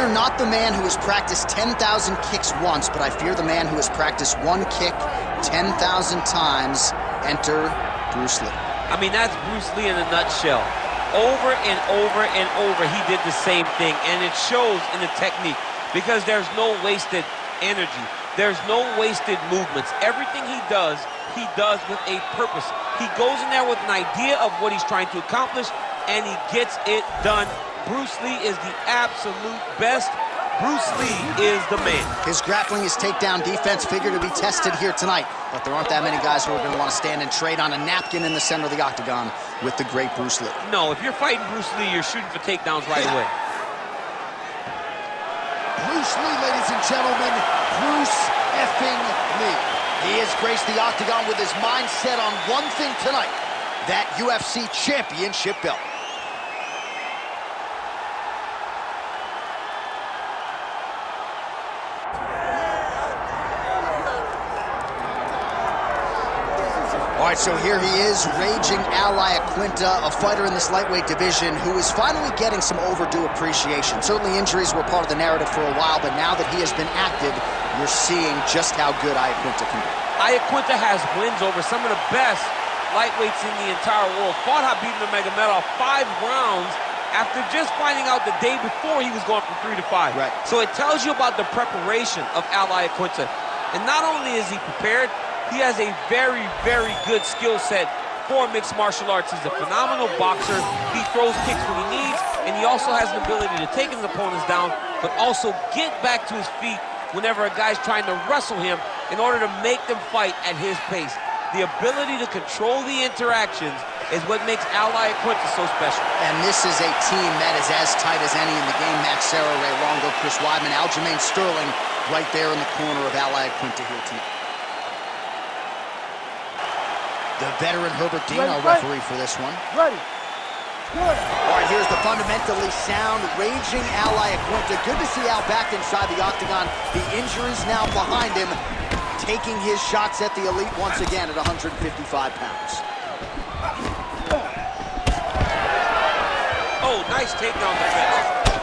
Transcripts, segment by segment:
fear not the man who has practiced 10,000 kicks once, but I fear the man who has practiced one kick 10,000 times. Enter Bruce Lee. I mean, that's Bruce Lee in a nutshell. Over and over and over, he did the same thing, and it shows in the technique because there's no wasted energy. There's no wasted movements. Everything he does with a purpose. He goes in there with an idea of what he's trying to accomplish, and he gets it done. Bruce Lee is the absolute best. Bruce Lee is the man. His grappling, his takedown defense figure to be tested here tonight, but there aren't that many guys who are going to want to stand and trade on a napkin in the center of the octagon with the great Bruce Lee. No, if you're fighting Bruce Lee, you're shooting for takedowns right away. Bruce Lee, ladies and gentlemen, Bruce effing Lee. He has graced the octagon with his mind set on one thing tonight, that UFC championship belt. All right, so here he is, raging ally Iaquınta, a fighter in this lightweight division who is finally getting some overdue appreciation. Certainly injuries were part of the narrative for a while, but now that he has been active, you're seeing just how good Iaquınta can be. Iaquınta has wins over some of the best lightweights in the entire world. Fought Khabib Nurmagomedov 5 rounds after just finding out the day before he was going from 3 to 5. Right. So it tells you about the preparation of Iaquınta. And not only is he prepared, he has a very, very good skill set for mixed martial arts. He's a phenomenal boxer. He throws kicks when he needs, and he also has an ability to take his opponents down, but also get back to his feet whenever a guy's trying to wrestle him in order to make them fight at his pace. The ability to control the interactions is what makes Iaquınta so special. And this is a team that is as tight as any in the game. Max Serra, Ray Longo, Chris Weidman, Aljamain Sterling right there in the corner of Iaquınta here tonight. The veteran Herbert Dean, our referee for this one. Ready. Good. All right, here's the fundamentally sound, raging Iaquınta. Good to see Al back inside the octagon. The injuries now behind him, taking his shots at the elite once again at 155 pounds. Oh, nice takedown defense.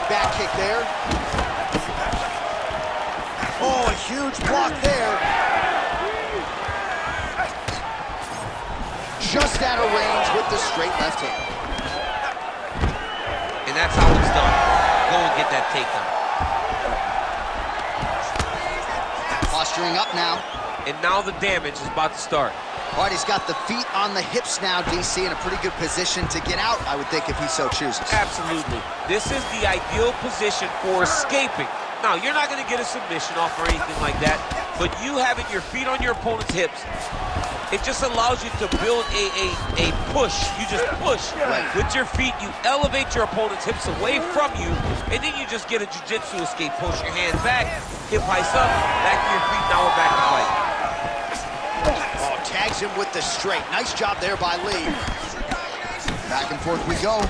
Back kick there. Oh, a huge block there. Just out of range with the straight left hand. And that's how it's done. Go and get that takedown. Posturing up now. And now the damage is about to start. All right, he's got the feet on the hips now, DC, in a pretty good position to get out, I would think, if he so chooses. Absolutely. This is the ideal position for escaping. Now, you're not going to get a submission off or anything like that, but you having your feet on your opponent's hips, it just allows you to build a push. You just push. Right. With your feet, you elevate your opponent's hips away from you, and then you just get a jiu-jitsu escape. Push your hands back, hip heights up, back to your feet, now we're back to fight. Oh, tags him with the straight. Nice job there by Lee. Back and forth we go.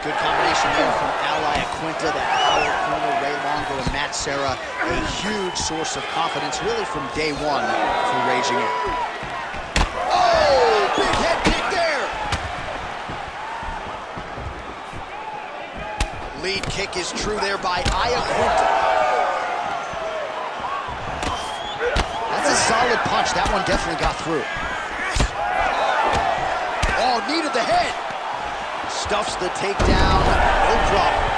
Good combination there from Iaquınta, that power corner, Ray Longo and Matt Serra. A huge source of confidence, really from day one for Raging In. Oh, big head kick there. Lead kick is true there by Iaquınta. That's a solid punch. That one definitely got through. Oh, knee to the head. Stuffs the takedown, no problem.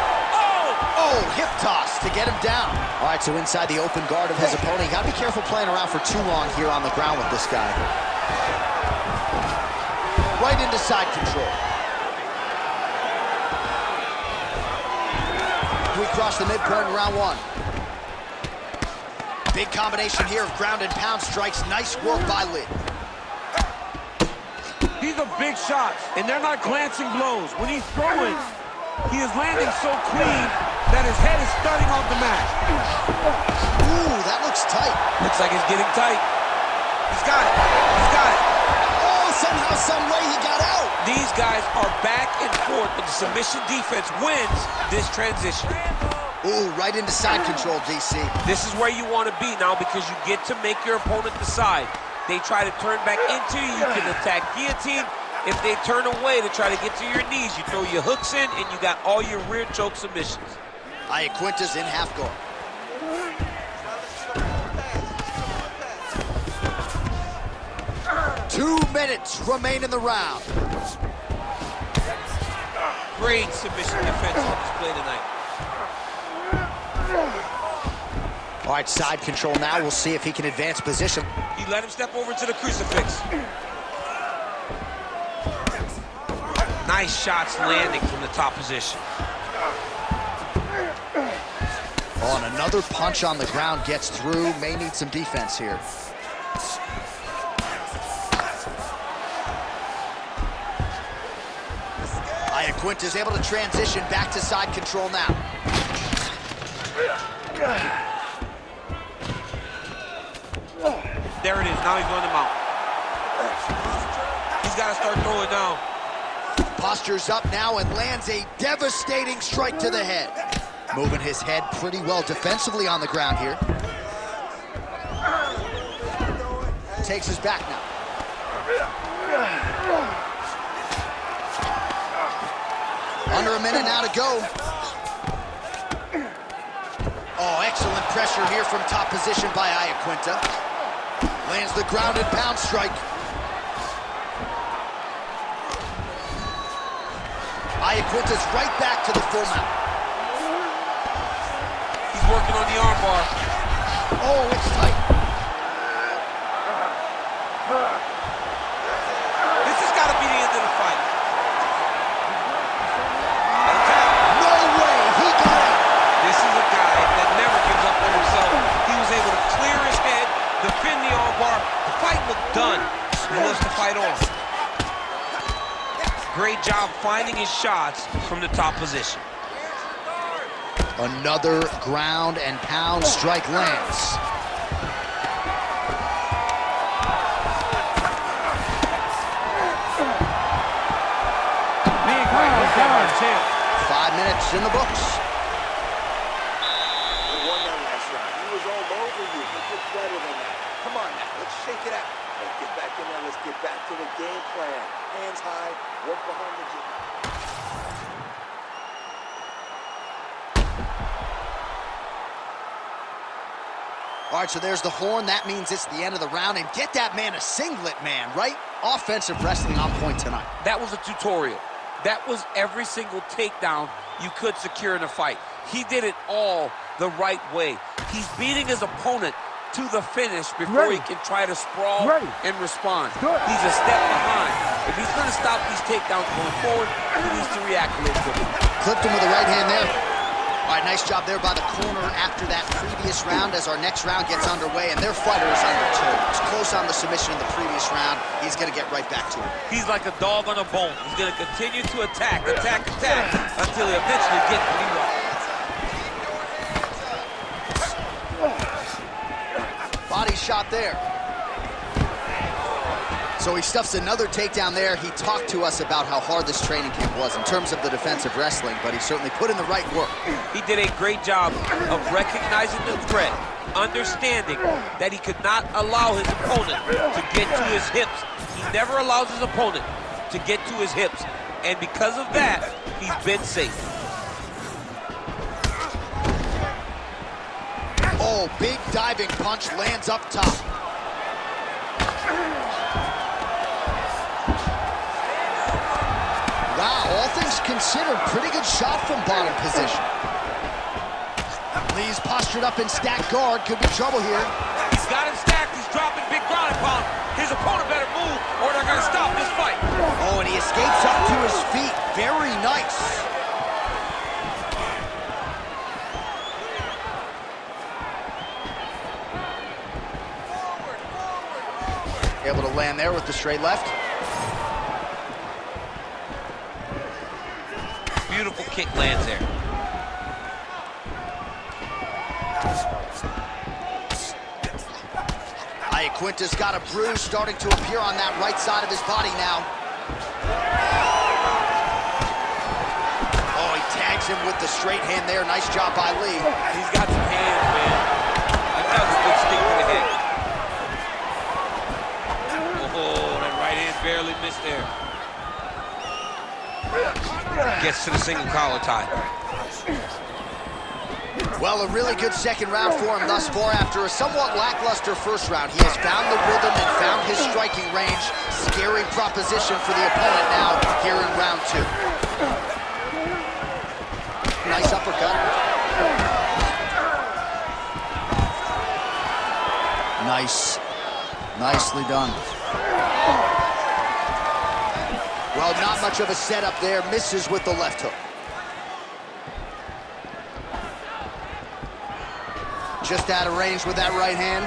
Oh, hip toss to get him down. All right, so inside the open guard of his opponent. You gotta be careful playing around for too long here on the ground with this guy. Right into side control. We cross the midpoint in round one. Big combination here of ground and pound strikes. Nice work by Lee. These are big shots, and they're not glancing blows. When he's throwing, he is landing so clean that his head is starting off the mat. Ooh, that looks tight. Looks like it's getting tight. He's got it. He's got it. Oh, somehow, some way he got out. These guys are back and forth, but the submission defense wins this transition. Ooh, right into side control, DC. This is where you want to be now because you get to make your opponent decide. They try to turn back into you, you can attack guillotine. If they turn away to try to get to your knees, you throw your hooks in and you got all your rear choke submissions. Iaquınta's in half guard. Two minutes remain in the round. Great submission defense on display tonight. All right, side control now. We'll see if he can advance position. He let him step over to the crucifix. Nice shots landing from the top position. Oh, and another punch on the ground gets through. May need some defense here. Iaquınta's able to transition back to side control now. There it is. Now he's on the mount. He's got to start throwing down. Postures up now and lands a devastating strike to the head. Moving his head pretty well defensively on the ground here. Takes his back now. Under a minute now to go. Oh, excellent pressure here from top position by Iaquınta. Lands the ground and pound strike. Iaquınta's right back to the full mount. He's working on the arm bar. Oh, it's tight. This has got to be the end of the fight. No way, he got it. This is a guy that never gives up on himself. He was able to clear his head, defend the arm bar. The fight looked done. He wants to fight on. Great job finding his shots from the top position. Another ground and pound strike lands. Big right hook there by Qian. 5 minutes in the books. You won that last round. He was all over you. He did better than that. Come on now, let's shake it out. Let's get back in there. Let's get back to the game plan. Hands high, work behind the gym. All right, so there's the horn. That means it's the end of the round. And get that man a singlet, man, right? Offensive wrestling on point tonight. That was a tutorial. That was every single takedown you could secure in a fight. He did it all the right way. He's beating his opponent to the finish before he can try to sprawl and respond. He's a step behind. If he's going to stop these takedowns going forward, he needs to react a little quicker. Clipped him with the right hand there. All right, nice job there by the corner after that previous round as our next round gets underway, and their fighter is under two. He was close on the submission in the previous round. He's going to get right back to it. He's like a dog on a bone. He's going to continue to attack until he eventually gets what he wants. Body shot there. So he stuffs another takedown there. He talked to us about how hard this training camp was in terms of the defensive wrestling, but he certainly put in the right work. He did a great job of recognizing the threat, understanding that he could not allow his opponent to get to his hips. He never allows his opponent to get to his hips, and because of that, he's been safe. Oh, big diving punch lands up top. Wow, all things considered, pretty good shot from bottom position. Lee's postured up in stacked guard, could be trouble here. He's got him stacked, he's dropping big ground and pound. His opponent better move or they're gonna stop this fight. Oh, and he escapes up to his feet, very nice. Able to land there with the straight left. Beautiful kick lands there. Iaquınta's got a bruise starting to appear on that right side of his body now. Oh, he tags him with the straight hand there. Nice job by Lee. He's got some hands, man. Another good stick to the head. Oh, that right hand barely missed there. Gets to the single collar tie. Well, a really good second round for him thus far. After a somewhat lackluster first round, he has found the rhythm and found his striking range. Scary proposition for the opponent now here in round 2. Nice uppercut. Nice. Nicely done. Well, not much of a setup there. Misses with the left hook. Just out of range with that right hand.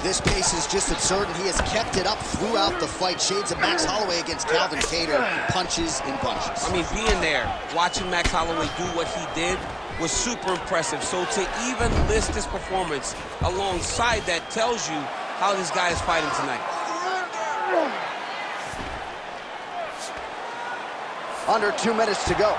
This pace is just absurd, and he has kept it up throughout the fight. Shades of Max Holloway against Calvin Kattar, punches in bunches. I mean, being there, watching Max Holloway do what he did was super impressive. So to even list this performance alongside that tells you how this guy is fighting tonight. Under 2 minutes to go.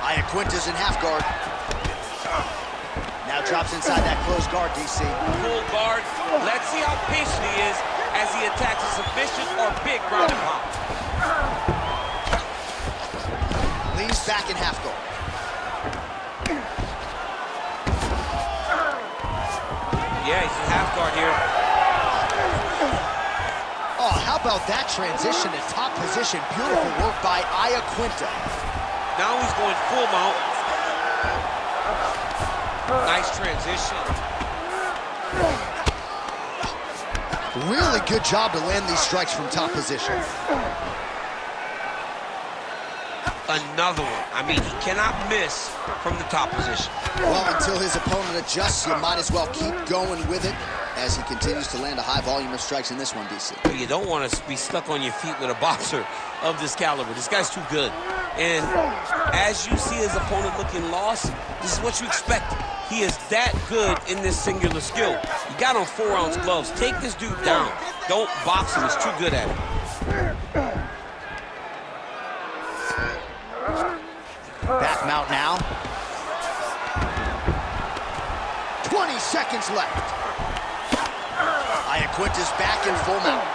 Iaquınta's in half guard. Now drops inside that closed guard, DC. Full guard. Let's see how patient he is as he attacks a submission or big ground and pound. Leaves back in half guard. Yeah, he's in half guard here. Oh, how about that transition to top position? Beautiful work by Iaquınta. Now he's going full mount. Nice transition. Really good job to land these strikes from top position. Another one. I mean, he cannot miss from the top position. Well, until his opponent adjusts, you might as well keep going with it as he continues to land a high volume of strikes in this one, DC. You don't want to be stuck on your feet with a boxer of this caliber. This guy's too good. And as you see his opponent looking lost, this is what you expect. He is that good in this singular skill. You got on 4-ounce gloves. Take this dude down. Don't box him. He's too good at it. Back mount now. 20 seconds left. Iaquınta's back in full mount.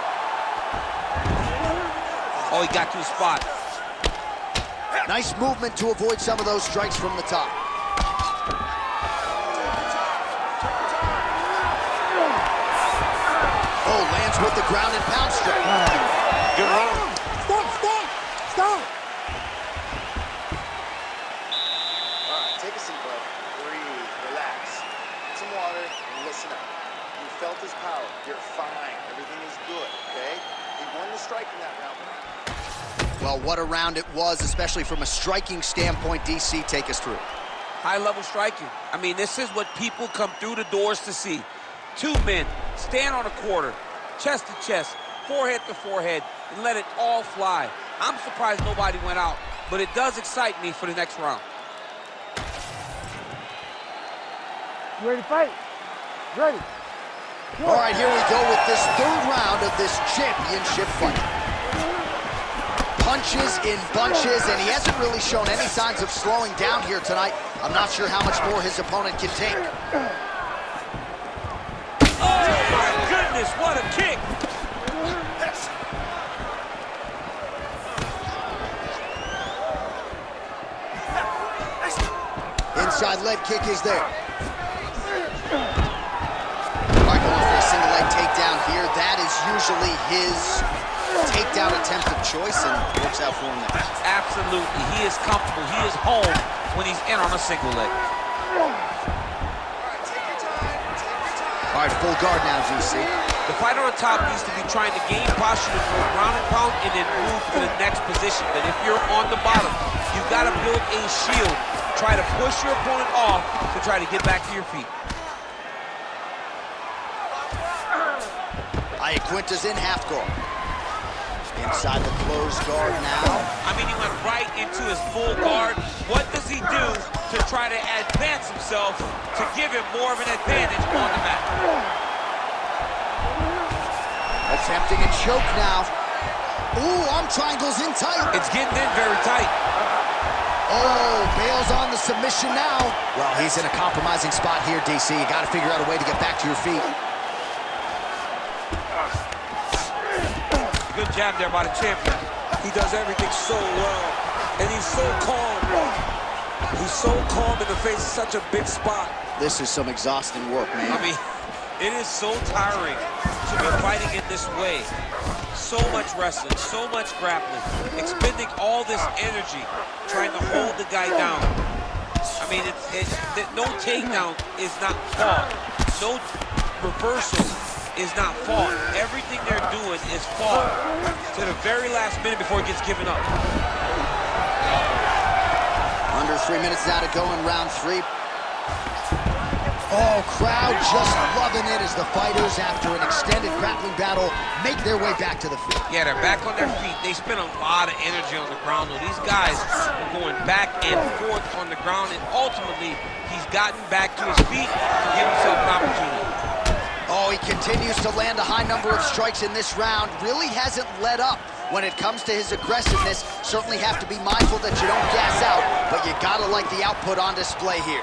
Oh, he got to his spot. Nice movement to avoid some of those strikes from the top. Oh, lands with the ground and pound strike. Good roll. Stop! All right, take a seat, bud. Breathe, relax. Get some water and listen up. You felt his power. You're fine. Everything is good, okay? He won the strike in that round. Well, what a round it was, especially from a striking standpoint. DC, take us through. High-level striking. I mean, this is what people come through the doors to see. Two men stand on a quarter, chest to chest, forehead to forehead, and let it all fly. I'm surprised nobody went out, but it does excite me for the next round. You ready to fight? Ready. All right, here we go with this third round of this championship fight. Punches in bunches, and he hasn't really shown any signs of slowing down here tonight. I'm not sure how much more his opponent can take. Oh, my goodness, what a kick! Inside leg kick is there. All right, going for a single leg takedown here. That is usually his takedown attempt of choice, and works out for him there. Absolutely. He is comfortable. He is home when he's in on a single leg. All right, full guard now, GC. The fighter on top needs to be trying to gain posture to go ground and pound and then move to the next position. But if you're on the bottom, you've got to build a shield. Try to push your opponent off to try to get back to your feet. Iaquınta's in half guard. Inside the closed guard now. I mean, he went right into his full guard. What does he do to try to advance himself to give him more of an advantage on the mat? Attempting a choke now. Ooh, arm triangles in tight. It's getting in very tight. Oh, bails on the submission now. Well, he's in a compromising spot here, DC. You got to figure out a way to get back to your feet. Good jab there by the champion. He does everything so well. And he's so calm. He's so calm in the face of such a big spot. This is some exhausting work, man. I mean, it is so tiring to be fighting in this way. So much wrestling, so much grappling, expending all this energy trying to hold the guy down. I mean, no takedown is not fought. No reversal is not fought. Everything they're doing is fought to the very last minute before it gets given up. Under 3 minutes now to go in round 3. Oh, crowd just loving it as the fighters, after an extended grappling battle, make their way back to the field. Yeah, they're back on their feet. They spent a lot of energy on the ground, though. These guys are going back and forth on the ground, and ultimately, he's gotten back to his feet to give himself an opportunity. Oh, he continues to land a high number of strikes in this round. Really hasn't let up when it comes to his aggressiveness. Certainly have to be mindful that you don't gas out, but you gotta like the output on display here.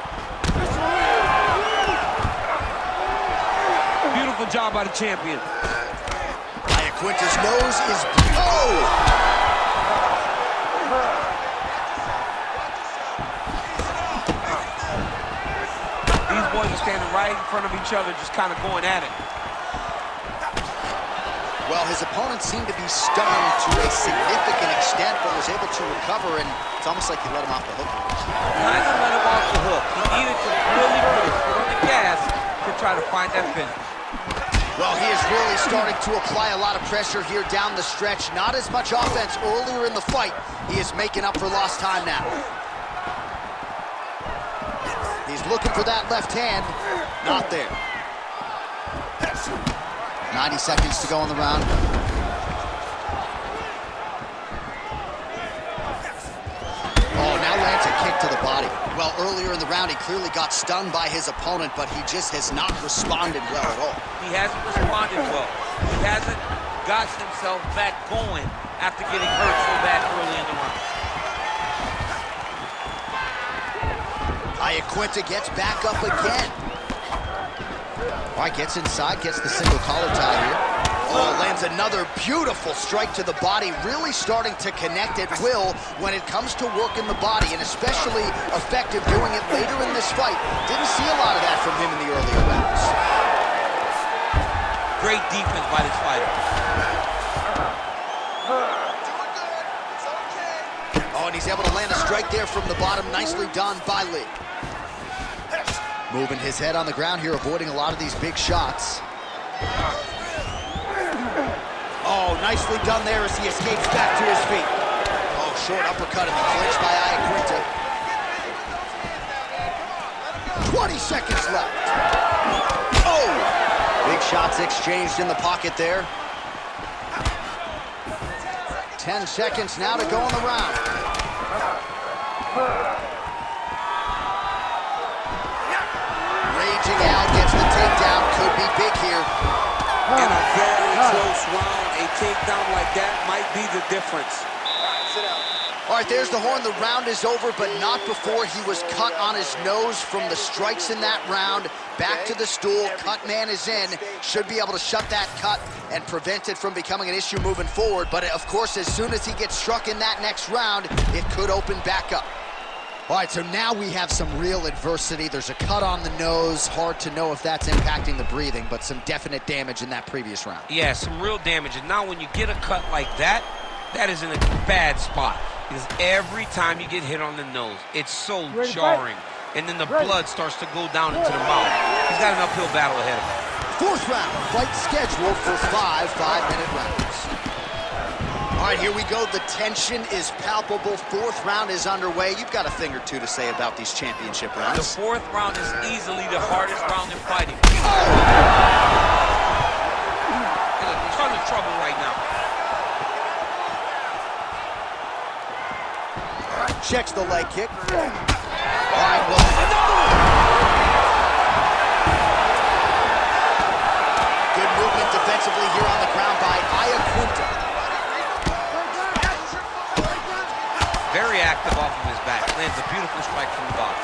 Beautiful job by the champion. Iaquınta's nose is... Oh! These boys are standing right in front of each other, just kind of going at it. Well, his opponent seemed to be stunned to a significant extent, but was able to recover, and it's almost like he let him off the hook. Kind of let him off the hook. He needed to really put his foot on the gas to try to find that finish. Well, he is really starting to apply a lot of pressure here down the stretch. Not as much offense earlier in the fight. He is making up for lost time now. He's looking for that left hand. Not there. 90 seconds to go in the round. Oh, now lands a kick to the body. Well, earlier in the round, he clearly got stunned by his opponent, but he just has not responded well at all. He hasn't responded well. He hasn't gotten himself back going after getting hurt so bad early in the round. Iaquınta gets back up again. All right, gets inside, gets the single collar tie here. Oh, lands another beautiful strike to the body, really starting to connect at will when it comes to working the body, and especially effective doing it later in this fight. Didn't see a lot of that from him in the earlier rounds. Great defense by this fighter. Oh, and he's able to land a strike there from the bottom. Nicely done by Lee. Moving his head on the ground here, avoiding a lot of these big shots. Oh, nicely done there as he escapes back to his feet. Oh, short uppercut and the clinch by Iaquınta. 20 seconds left. Oh! Big shots exchanged in the pocket there. 10 seconds now to go in the round. Raging out, gets the takedown. Could be big here. In a very close round, a takedown like that might be the difference. Sit down. All right, there's the horn. The round is over, but not before he was cut on his nose from the strikes in that round. Back to the stool. Cut man is in. Should be able to shut that cut and prevent it from becoming an issue moving forward. But, of course, as soon as he gets struck in that next round, it could open back up. All right, so now we have some real adversity. There's a cut on the nose. Hard to know if that's impacting the breathing, but some definite damage in that previous round. Yeah, some real damage. And now when you get a cut like that, that is in a bad spot. Because every time you get hit on the nose, it's so jarring. And then the blood starts to go down into the mouth. He's got an uphill battle ahead of him. Fourth round, fight scheduled for 5 5-minute rounds. All right, here we go. The tension is palpable. Fourth round is underway. You've got a thing or two to say about these championship rounds. The fourth round is easily the hardest round in fighting. In a ton of trouble right now. Checks the leg kick. All right, well. Good movement defensively here on the ground by Iaquınta. Very active off of his back. Lands a beautiful strike from the bottom.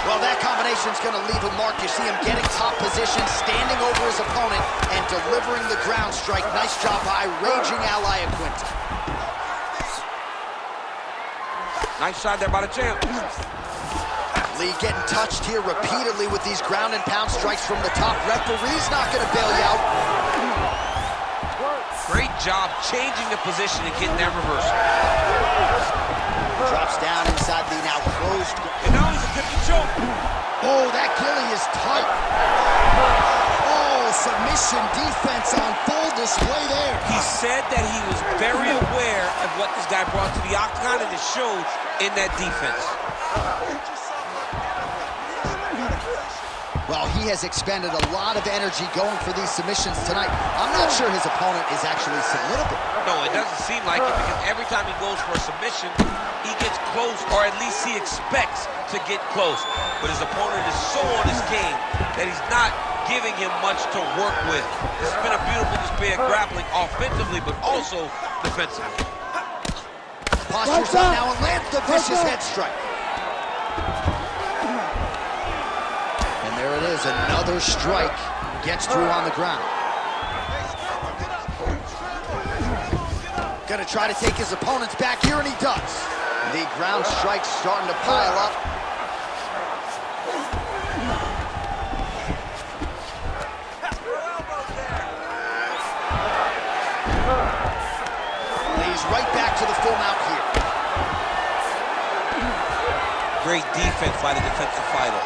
Well, that combination's going to leave a mark. You see him getting top position, standing over his opponent, and delivering the ground strike. Nice job by raging ally Iaquınta. Nice shot there by the champ. Lee getting touched here repeatedly with these ground and pound strikes from the top. Referee's not going to bail you out. Great job changing the position and getting that reversal. Drops down inside the now closed. And now he's a different choke. Oh, that gilly is tight. Oh, submission defense on full display there. He said that he was very aware of what this guy brought to the octagon, and it showed in that defense. Well, he has expended a lot of energy going for these submissions tonight. I'm not sure his opponent is actually submittable. No, it doesn't seem like it, because every time he goes for a submission, he gets close, or at least he expects to get close. But his opponent is so on his game that he's not giving him much to work with. This has been a beautiful display of grappling offensively, but also defensively. Postures up now and lands the vicious head strike. And there it is, another strike gets through on the ground. Gonna try to take his opponents back here, and he does. The ground strike's starting to pile up. Lee's right back to the full mount here. Great defense by the defensive fighter.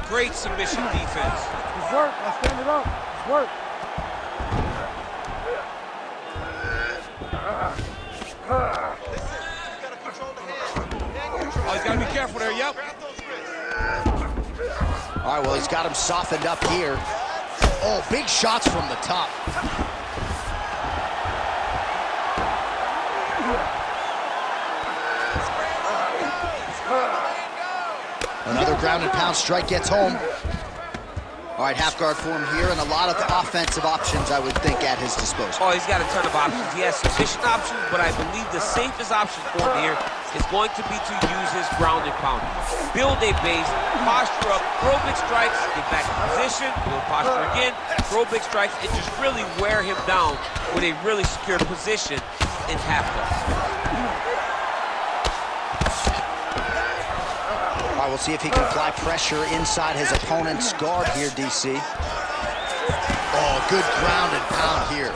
Great submission defense. It's work. I stand it up. It's work. Oh, he's got to be careful there, yep. All right, well, he's got him softened up here. Oh, big shots from the top. Another ground and pound strike gets home. All right, half guard for him here, and a lot of offensive options, I would think, at his disposal. Oh, he's got a ton of options. He has sufficient options, but I believe the safest option for him here is going to be to use his ground and pound. Build a base, posture up, throw big strikes, get back in position, build posture again, throw big strikes, and just really wear him down with a really secure position in half guard. All right, we'll see if he can apply pressure inside his opponent's guard here, DC. Oh, good ground and pound here.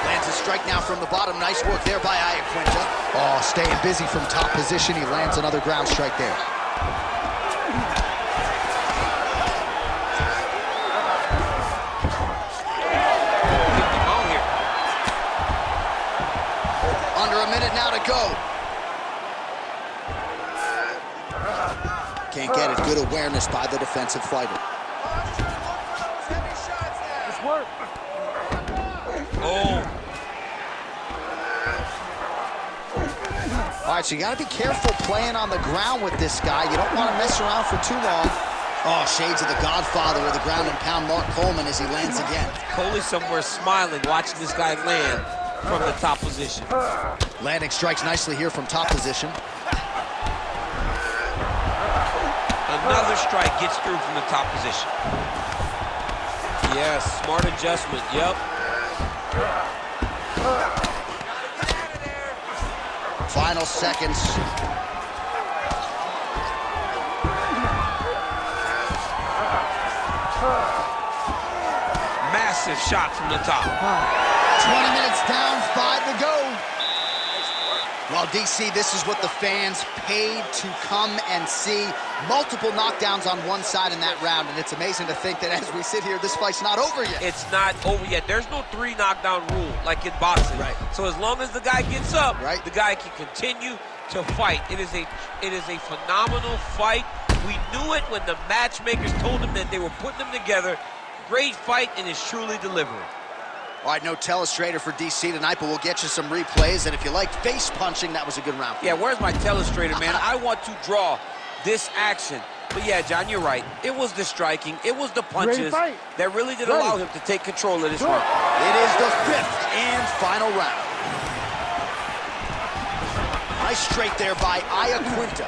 Lands a strike now from the bottom. Nice work there by Iaquınta. Oh, staying busy from top position. He lands another ground strike there. Under a minute now to go. Can't get it. Good awareness by the defensive fighter. It's work. Oh. All right, so you got to be careful playing on the ground with this guy. You don't want to mess around for too long. Oh, shades of the godfather of the ground and pound, Mark Coleman, as he lands again. Coley somewhere smiling, watching this guy land from the top position. Landing strikes nicely here from top position. Another strike gets through from the top position. Yes, smart adjustment, yep. Final seconds. Massive shot from the top. 20 minutes down, 5 to go. Well, DC, this is what the fans paid to come and see. Multiple knockdowns on one side in that round, and it's amazing to think that as we sit here, this fight's not over yet. It's not over yet. There's no 3 knockdown rule like in boxing. Right. So as long as the guy gets up, right, the guy can continue to fight. It is a phenomenal fight. We knew it when the matchmakers told him that they were putting them together. Great fight, and it's truly delivering. All right, no telestrator for DC tonight, but we'll get you some replays. And if you like face punching, that was a good round. Yeah, where's my telestrator, man? I want to draw this action But yeah, John, you're right. It was the striking, it was the punches that really did allow him to take control of this round. It is the 5th and final round. Nice straight there by Iaquınta.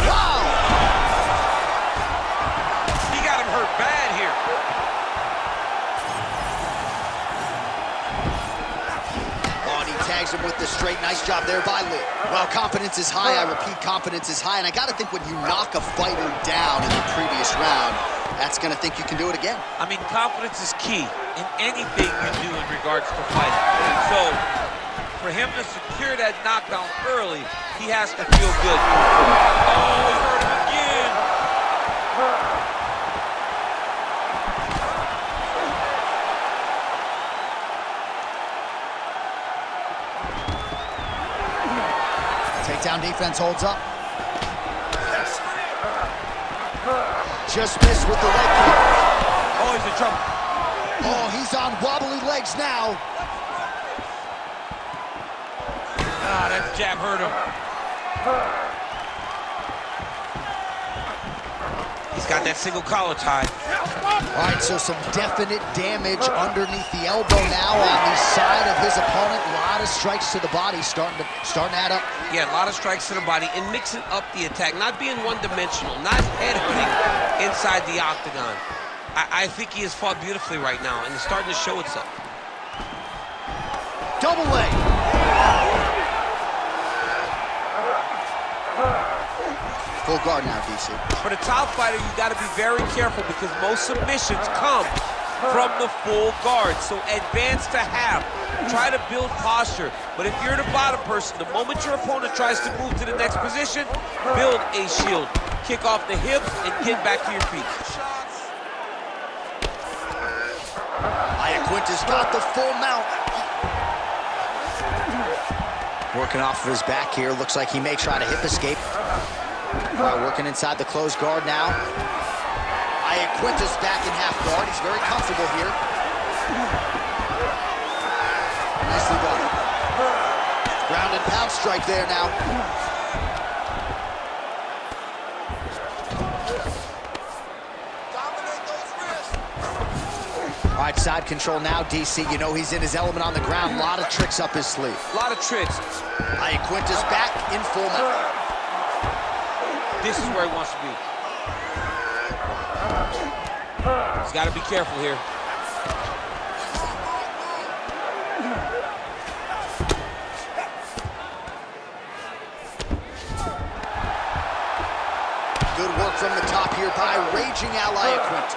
Wow! He got him hurt bad here. Oh, and he tags him with the straight. Nice job there by Lee. Well, confidence is high. I repeat, confidence is high. And I got to think when you knock a fighter down in the previous round, that's going to think you can do it again. I mean, confidence is key in anything you do in regards to fighting. So, for him to secure that knockdown early, he has to feel good. Oh, he hurt him again. Takedown defense holds up. Just missed with the leg kick. Oh, he's in trouble. Oh, he's on wobbly legs now. Ah, that jab hurt him. He's got that single collar tie. All right, so some definite damage underneath the elbow now on the side of his opponent. A lot of strikes to the body starting to add up. Yeah, a lot of strikes to the body and mixing up the attack, not being one-dimensional, not head-hunting inside the octagon. I think he has fought beautifully right now, and it's starting to show itself. Double leg. Full guard now, DC. For the top fighter, you got to be very careful because most submissions come from the full guard. So advance to half. Try to build posture. But if you're the bottom person, the moment your opponent tries to move to the next position, build a shield. Kick off the hips and get back to your feet. Iaquınta's got the full mount. Working off of his back here. Looks like he may try to hip escape. Working inside the closed guard now. Iaquınta's back in half guard. He's very comfortable here. Nicely done. Ground and pound strike there now. All right, side control now, DC. You know he's in his element on the ground. A lot of tricks up his sleeve. A lot of tricks. Iaquınta's back in full mount. This is where he wants to be. He's got to be careful here. Good work from the top here by raging Iaquınta.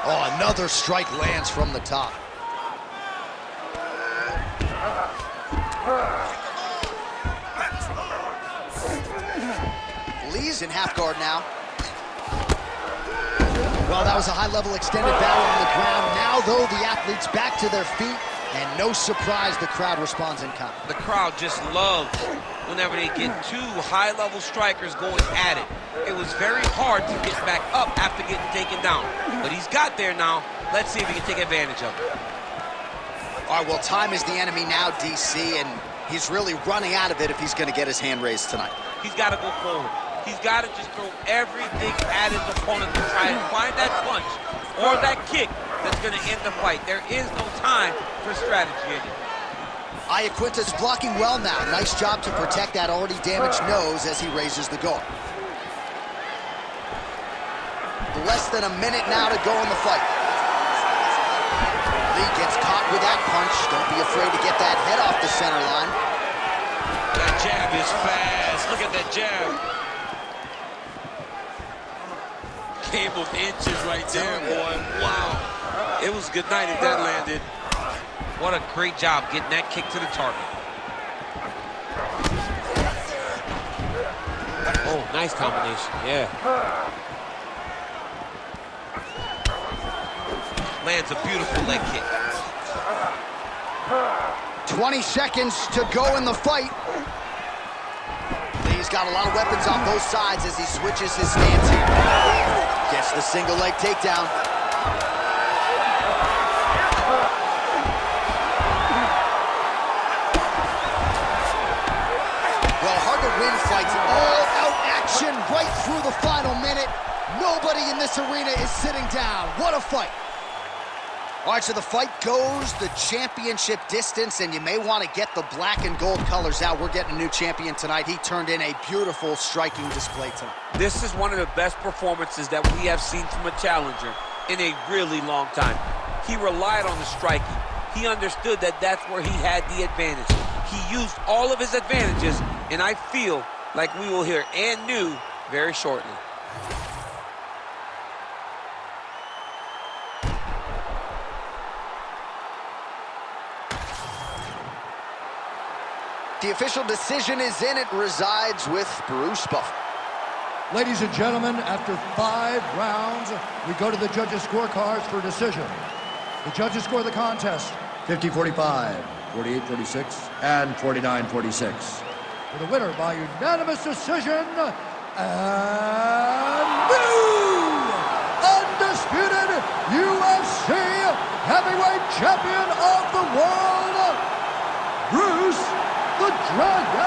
Oh, another strike lands from the top. Lee's in half guard now. Well, that was a high-level extended battle on the ground. Now, though, the athletes back to their feet, and no surprise, the crowd responds in kind. The crowd just loves whenever they get two high-level strikers going at it. It was very hard to get back up after getting taken down. But he's got there now. Let's see if he can take advantage of it. All right, well, time is the enemy now, DC, and he's really running out of it if he's going to get his hand raised tonight. He's got to go forward. He's got to just throw everything at his opponent to try and find that punch or that kick that's going to end the fight. There is no time for strategy in it. Iaquınta's blocking well now. Nice job to protect that already damaged nose as he raises the guard. Less than a minute now to go in the fight. Lee gets caught with that punch. Don't be afraid to get that head off the center line. That jab is fast. Look at that jab. Game of inches right there, boy. Wow. It was good night if that landed. What a great job getting that kick to the target. Oh, nice combination. Yeah. Lands a beautiful leg kick. 20 seconds to go in the fight. Lee's got a lot of weapons on both sides as he switches his stance here. Gets the single leg takedown. fight's all-out action right through the final minute. Nobody in this arena is sitting down. What a fight. All right, so the fight goes the championship distance, and you may want to get the black and gold colors out. We're getting a new champion tonight. He turned in a beautiful striking display tonight. This is one of the best performances that we have seen from a challenger in a really long time. He relied on the striking. He understood that that's where he had the advantage. He used all of his advantages, and I feel like we will hear and new very shortly. The official decision is in. It resides with Bruce Buffer. Ladies and gentlemen, after 5 rounds, we go to the judges' scorecards for decision. The judges score the contest 50-45, 48-46, and 49-46. For the winner by unanimous decision, and new undisputed UFC heavyweight champion of the world, Bruce the Dragon